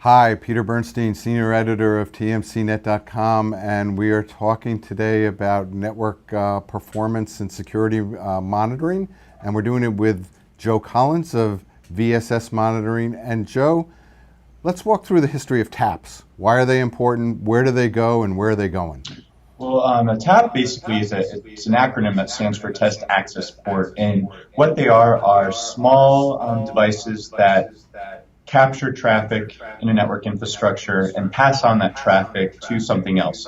Hi, Peter Bernstein, Senior Editor of TMCnet.com, and we are talking today about network performance and security monitoring, and we're doing it with Joe Collins of VSS Monitoring. And Joe, let's walk through the history of TAPs. Why are they important? Where do they go, and where are they going? Well, a TAP basically it's an acronym that stands for Test Access Port, and what they are small devices that capture traffic in a network infrastructure and pass on that traffic to something else.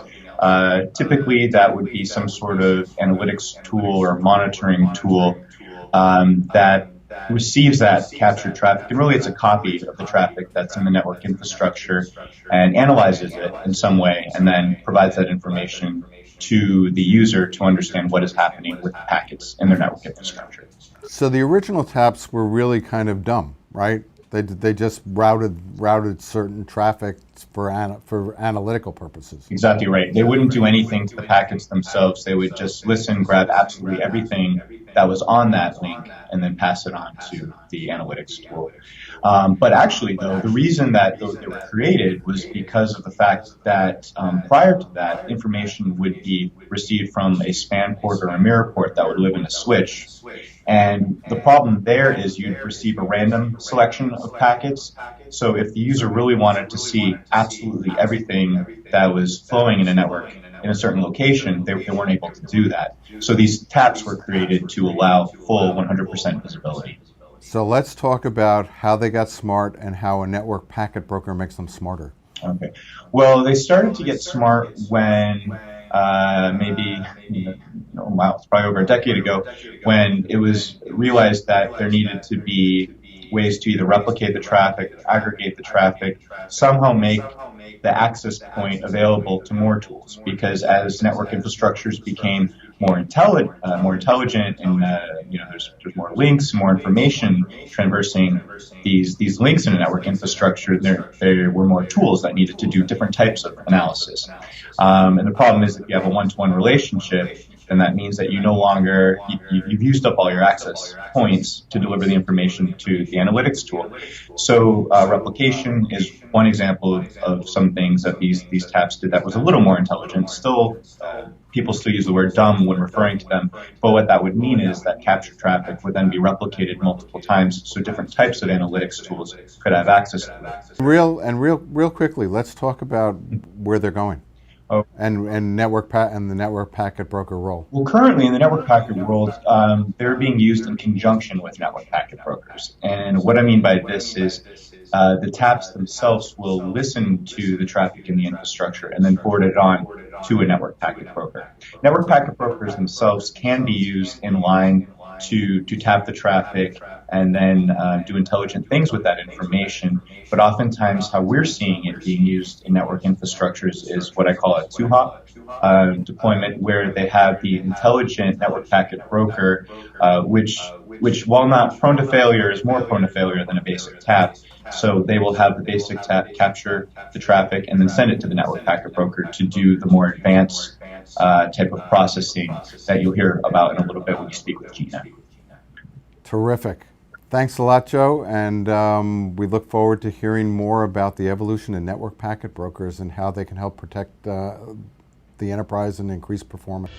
Typically, that would be some sort of analytics tool or monitoring tool that receives that captured traffic. And really, it's a copy of the traffic that's in the network infrastructure and analyzes it in some way and then provides that information to the user to understand what is happening with the packets in their network infrastructure. So the original TAPs were really kind of dumb, right? They just routed certain traffic for analytical purposes. Exactly right. They wouldn't do anything to the packets themselves. They would just listen, grab absolutely everything that was on that link, and then pass it on to the analytics tool. But actually, though, the reason that they were created was because of the fact that prior to that, information would be received from a span port or a mirror port that would live in a switch. And the problem there is you'd receive a random selection of packets. So if the user really wanted to see absolutely everything that was flowing in a network in a certain location, they weren't able to do that. So these TAPs were created to allow full 100% visibility. So let's talk about how they got smart and how a network packet broker makes them smarter. Okay. Well, they started to get smart when it's probably over a decade ago, when it was realized that there needed to be ways to either replicate the traffic, aggregate the traffic, somehow make the access point available to more tools. Because as network infrastructures became more intelligent, and there's more links, more information traversing these links in a network infrastructure, there were more tools that needed to do different types of analysis. And the problem is that if you have a one-to-one relationship, then that means that you've used up all your access points to deliver the information to the analytics tool. So replication is one example of some things that these TAPs did that was a little more intelligent. Still, people still use the word dumb when referring to them, but what that would mean is that captured traffic would then be replicated multiple times, so different types of analytics tools could have access to that. Real quickly, let's talk about where they're going. And the network packet broker role. Well, currently in the network packet world, they're being used in conjunction with network packet brokers. And what I mean by this is the TAPs themselves will listen to the traffic in the infrastructure and then forward it on to a network packet broker. Network packet brokers themselves can be used in line to tap the traffic and then do intelligent things with that information. But oftentimes how we're seeing it being used in network infrastructures is what I call a two-hop deployment, where they have the intelligent network packet broker, which while not prone to failure, is more prone to failure than a basic TAP. So they will have the basic TAP capture the traffic and then send it to the network packet broker to do the more advanced type of processing that you'll hear about in a little bit when you speak with Gina. Terrific. Thanks a lot, Joe, and we look forward to hearing more about the evolution of network packet brokers and how they can help protect the enterprise and increase performance.